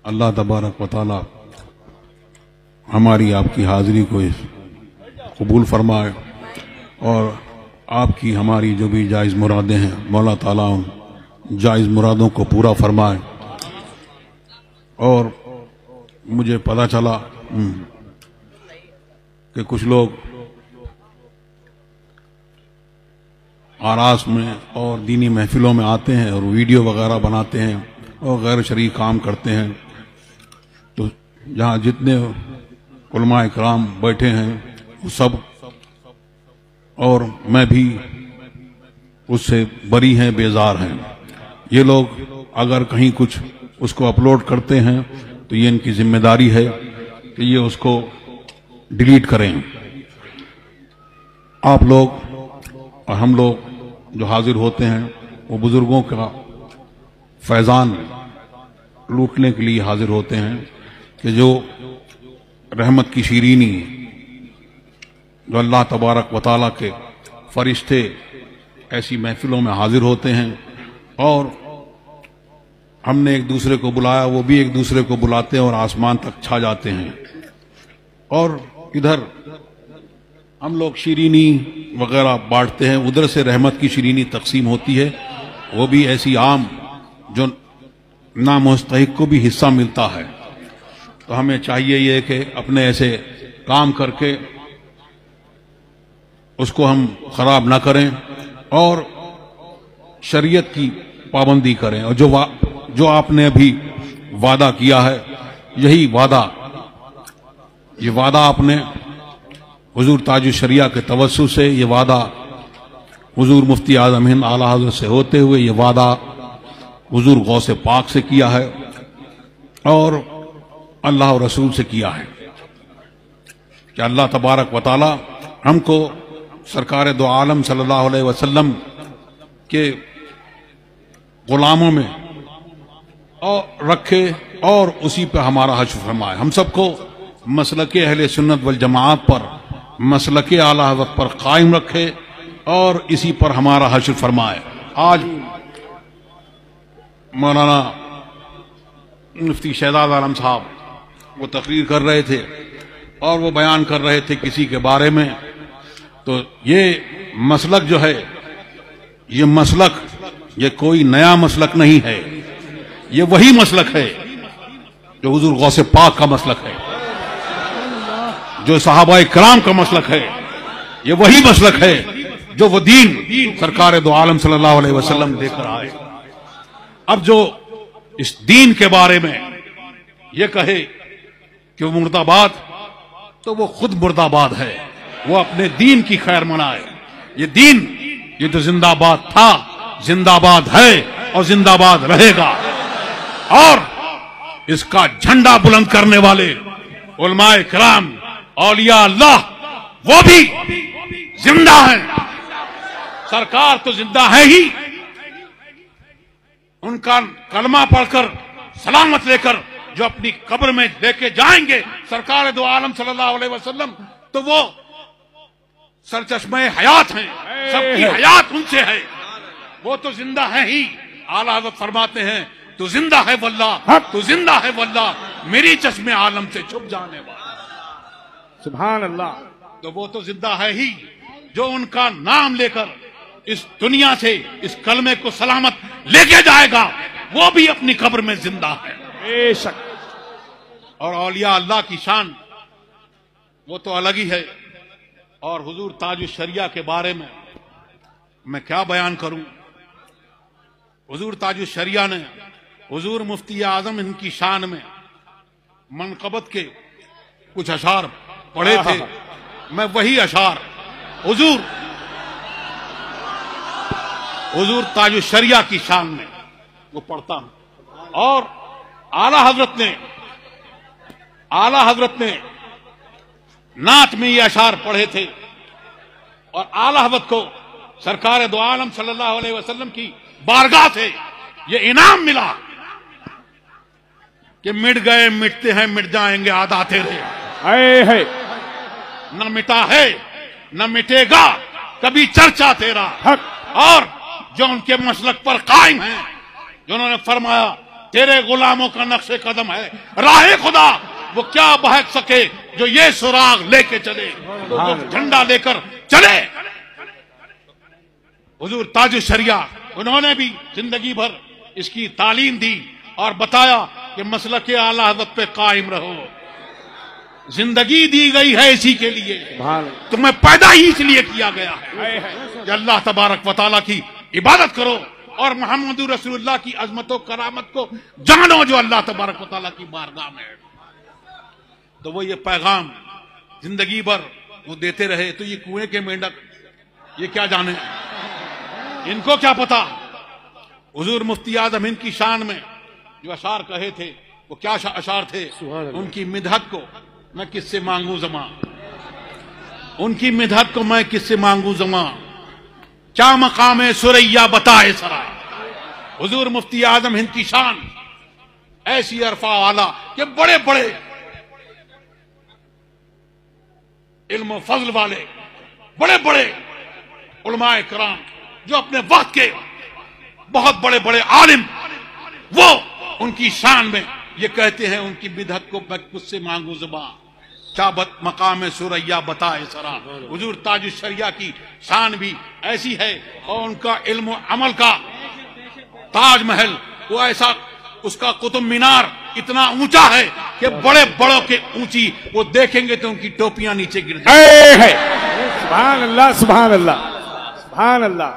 اللہ تبارک و تعالی ہماری آپ کی حاضری کو قبول فرمائے اور آپ کی ہماری جو بھی جائز مرادیں ہیں مولا تعالیٰ ان جائز مرادوں کو پورا فرمائے۔ اور مجھے پتہ چلا کہ کچھ لوگ آراس میں اور دینی محفلوں میں آتے ہیں اور ویڈیو وغیرہ بناتے ہیں اور غیر شرعی کام کرتے ہیں، تو جہاں جتنے علماء اکرام بیٹھے ہیں وہ سب اور میں بھی اس سے بری ہیں، بیزار ہیں۔ یہ لوگ اگر کہیں کچھ اس کو اپلوڈ کرتے ہیں تو یہ ان کی ذمہ داری ہے کہ یہ اس کو ڈیلیٹ کریں۔ آپ لوگ اور ہم لوگ جو حاضر ہوتے ہیں وہ بزرگوں کا فیضان لوٹنے کے لیے حاضر ہوتے ہیں کہ جو رحمت کی شیرینی، جو اللہ تبارک و تعالیٰ کے فرشتے ایسی محفلوں میں حاضر ہوتے ہیں اور ہم نے ایک دوسرے کو بلایا، وہ بھی ایک دوسرے کو بلاتے ہیں اور آسمان تک چھا جاتے ہیں، اور ادھر ہم لوگ شیرینی وغیرہ بانٹتے ہیں، ادھر سے رحمت کی شیرینی تقسیم ہوتی ہے، وہ بھی ایسی عام جو نامستحق کو بھی حصہ ملتا ہے۔ تو ہمیں چاہیے یہ کہ اپنے ایسے کام کر کے اس کو ہم خراب نہ کریں اور شریعت کی پابندی کریں، اور جو آپ نے ابھی وعدہ کیا ہے، یہی وعدہ آپ نے حضور تاج الشریعہ کے توسط سے، یہ وعدہ حضور مفتی اعظم ہند اعلیٰ حضرت سے ہوتے ہوئے، یہ وعدہ حضور غوث پاک سے کیا ہے اور اللہ و رسول سے کیا ہے کہ اللہ تبارک و تعالی ہم کو سرکار دو عالم صلی اللہ علیہ وسلم کے غلاموں میں رکھے اور اسی پہ ہمارا حشر فرمائے، ہم سب کو مسلک اہل سنت والجماعت پر، مسلک اعلیٰ حضرت پر قائم رکھے اور اسی پر ہمارا حشر فرمائے۔ آج مولانا مفتی شہزاد عالم صاحب وہ تقریر کر رہے تھے اور وہ بیان کر رہے تھے کسی کے بارے میں، تو یہ مسلک جو ہے، یہ مسلک یہ کوئی نیا مسلک نہیں ہے، یہ وہی مسلک ہے جو حضور غوث پاک کا مسلک ہے، جو صحابہ کرام کا مسلک ہے، یہ وہی مسلک ہے جو وہ دین سرکار دو عالم صلی اللہ علیہ وسلم لے کر آئے۔ اب جو اس دین کے بارے میں یہ کہے کہ وہ مرد آباد، تو وہ خود مرد آباد ہے، وہ اپنے دین کی خیر منائے۔ یہ دین یہ تو زندہ باد تھا، زندہ باد ہے اور زندہ باد رہے گا، اور اس کا جھنڈا بلند کرنے والے علماء کرام، اولیاء اللہ، وہ بھی زندہ ہیں۔ سرکار تو زندہ ہے ہی، ان کا کلمہ پڑھ کر سلامت لے کر جو اپنی قبر میں لے کے جائیں گے سرکار دو عالم صلی اللہ علیہ وسلم، تو وہ سرچشمہ حیات ہیں، سب کی حیات ان سے ہے، وہ تو زندہ ہے ہی۔ اعلیٰ حضرت فرماتے ہیں تو زندہ ہے واللہ، تو زندہ ہے واللہ، میری چشم عالم سے چھپ جانے والا، سبحان اللہ۔ تو وہ تو زندہ ہے ہی جو ان کا نام لے کر اس دنیا سے اس کلمے کو سلامت لے کے جائے گا، وہ بھی اپنی قبر میں زندہ ہے، بے شک۔ اور اولیاء اللہ کی شان وہ تو الگ ہی ہے۔ اور حضور تاج الشریعہ کے بارے میں کیا بیان کروں؟ حضور تاج الشریعہ نے حضور مفتی اعظم ان کی شان میں منقبت کے کچھ اشعار پڑھے تھے، میں وہی اشعار حضور تاج الشریعہ کی شان میں وہ پڑھتا ہوں۔ اور اعلیٰ حضرت نے نعت میں یہ اشعار پڑھے تھے، اور اعلیٰ حضرت کو سرکار دو عالم صلی اللہ علیہ وسلم کی بارگاہ سے یہ انعام ملا کہ مٹ گئے مٹتے ہیں مٹ جائیں گے عادا تیرے، ہے نہ مٹا ہے نہ مٹے گا کبھی چرچا تیرا۔ حق۔ اور جو ان کے مسلک پر قائم ہیں، جنہوں نے فرمایا تیرے غلاموں کا نقش قدم ہے راہ خدا، وہ کیا بہک سکے جو یہ سراغ لے کے چلے، وہ جھنڈا لے کر چلے۔ حضور تاج الشریعہ انہوں نے بھی زندگی بھر اس کی تعلیم دی اور بتایا کہ مسلک اعلی حضرت پہ قائم رہو، زندگی دی گئی ہے اسی کے لیے، تمہیں پیدا ہی اس لیے کیا گیا ہے کہ اللہ تبارک و تعالیٰ کی عبادت کرو اور محمد رسول اللہ کی عظمت و کرامت کو جانو جو اللہ تبارک و تعالیٰ کی بارگاہ میں ہے۔ تو وہ یہ پیغام زندگی بھر وہ دیتے رہے، تو یہ کنویں کے مینڈک یہ کیا جانے، ان کو کیا پتا۔ حضور مفتی اعظم ہند کی شان میں جو اشعار کہے تھے وہ کیا اشعار تھے، ان کی مدحت کو میں کس سے مانگوں زماں، ان کی مدحت کو میں کس سے مانگوں زماں، کیا مقام سریا بتائے سرا۔ حضور مفتی اعظم ہند کی شان ایسی عرفہ والا کہ بڑے بڑے علم و فضل والے بڑے بڑے علماء کرام جو اپنے وقت کے بہت بڑے بڑے عالم، وہ ان کی شان میں یہ کہتے ہیں ان کی بدعت کو میں کچھ سے مانگوں زباں، کیا مقام سریا بتائے سرا۔ حضور تاج الشریعہ کی شان بھی ایسی ہے اور ان کا علم و عمل کا تاج محل وہ ایسا، اس کا قطب مینار اتنا اونچا ہے کہ بڑے بڑوں کے اونچی وہ دیکھیں گے تو ان کی ٹوپیاں نیچے گر جائیں گی۔ سبحان اللہ سبحان اللہ سبحان اللہ۔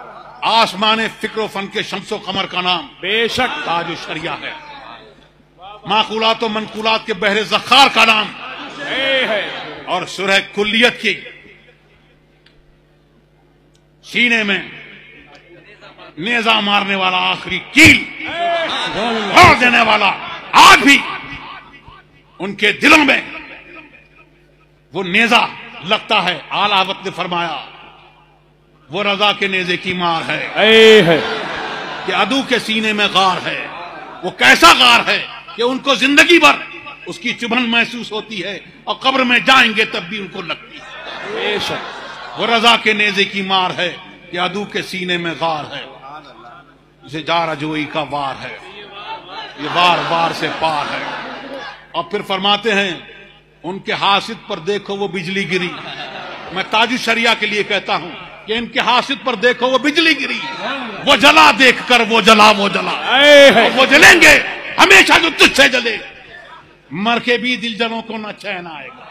آسمان فکر و فن کے شمس و قمر کا نام بے شک تاج الشریعہ ہے، معقولات و منقولات کے بحر ذخار کا نام ہے، اور سورہ کلیت کی سینے میں نیزہ مارنے والا آخری کیل پھوڑ دینے والا، آج بھی ان کے دلوں میں وہ نیزہ لگتا ہے۔ اعلیٰ حضرت نے فرمایا وہ رضا کے نیزے کی مار ہے کہ عدو کے سینے میں غار ہے۔ وہ کیسا غار ہے کہ ان کو زندگی بھر اس کی چبھن محسوس ہوتی ہے اور قبر میں جائیں گے تب بھی ان کو لگتی ہے۔ بے شک وہ رضا کے نیزے کی مار ہے کہ عدو کے سینے میں غار ہے، اسے جار جوئی کا وار ہے، یہ وار وار سے پار ہے۔ اور پھر فرماتے ہیں ان کے حاسد پر دیکھو وہ بجلی گری۔ میں تاج الشریعہ کے لیے کہتا ہوں کہ ان کے حاسد پر دیکھو وہ بجلی گری، وہ جلا دیکھ کر وہ جلا وہ جلا، وہ جلیں گے ہمیشہ جو تجھ سے جلے، مر کے بھی دل جنوں کو نہ چین آئے گا۔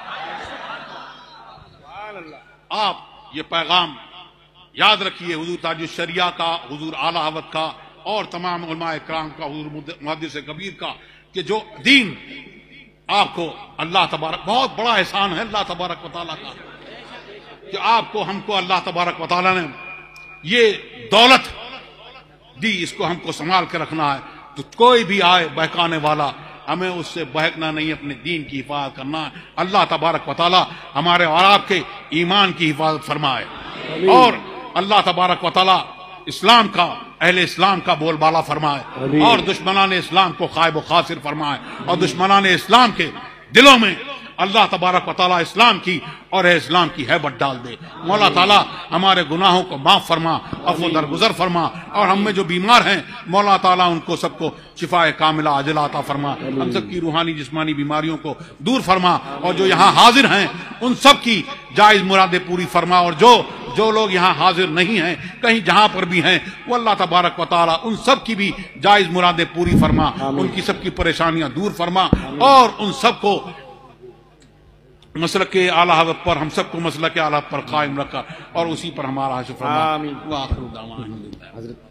آپ یہ پیغام یاد رکھیے، حضور تاج الشریعہ کا، حضور اعلیٰ حضرت کا اور تمام علماء کرام کا، حضور محدث کبیر کا، کہ جو دین آپ کو اللہ تبارک، بہت بڑا احسان ہے اللہ تبارک و تعالیٰ کا کہ آپ کو، ہم کو اللہ تبارک و تعالیٰ نے یہ دولت دی، اس کو ہم کو سنبھال کے رکھنا ہے۔ تو کوئی بھی آئے بہکانے والا ہمیں اس سے بہکنا نہیں، اپنے دین کی حفاظت کرنا ہے۔ اللہ تبارک و تعالیٰ ہمارے اور آپ کے ایمان کی حفاظت فرمائے اور اللہ تبارک و تعالیٰ اسلام کا، اہل اسلام کا بول بالا فرمائے اور دشمنان اسلام کو خائب و خاسر فرمائے اور دشمنان اسلام کے دلوں میں اللہ تبارک و تعالیٰ اسلام کی اور اسلام کی ہیبت ڈال دے۔ مولا تعالیٰ ہمارے گناہوں کو معاف فرما، عفو درگزر فرما، اور ہم میں جو بیمار ہیں مولا تعالیٰ ان کو سب کو شفائے کاملہ عاجلہ عطا فرما، ہم سب کی روحانی جسمانی بیماریوں کو دور فرما، اور جو یہاں حاضر ہیں ان سب کی جائز مرادیں پوری فرما، اور جو لوگ یہاں حاضر نہیں ہیں کہیں جہاں پر بھی ہیں وہ اللہ تبارک و تعالیٰ ان سب کی بھی جائز مرادیں پوری فرما، ان کی سب کی پریشانیاں دور فرما، اور ان سب کو مسلک اعلیٰ حضرت پر، ہم سب کو مسلک اعلیٰ پر قائم رکھا اور اسی پر ہمارا حشر فرما۔ آمین۔ وآخر دعوانا الحمدللہ۔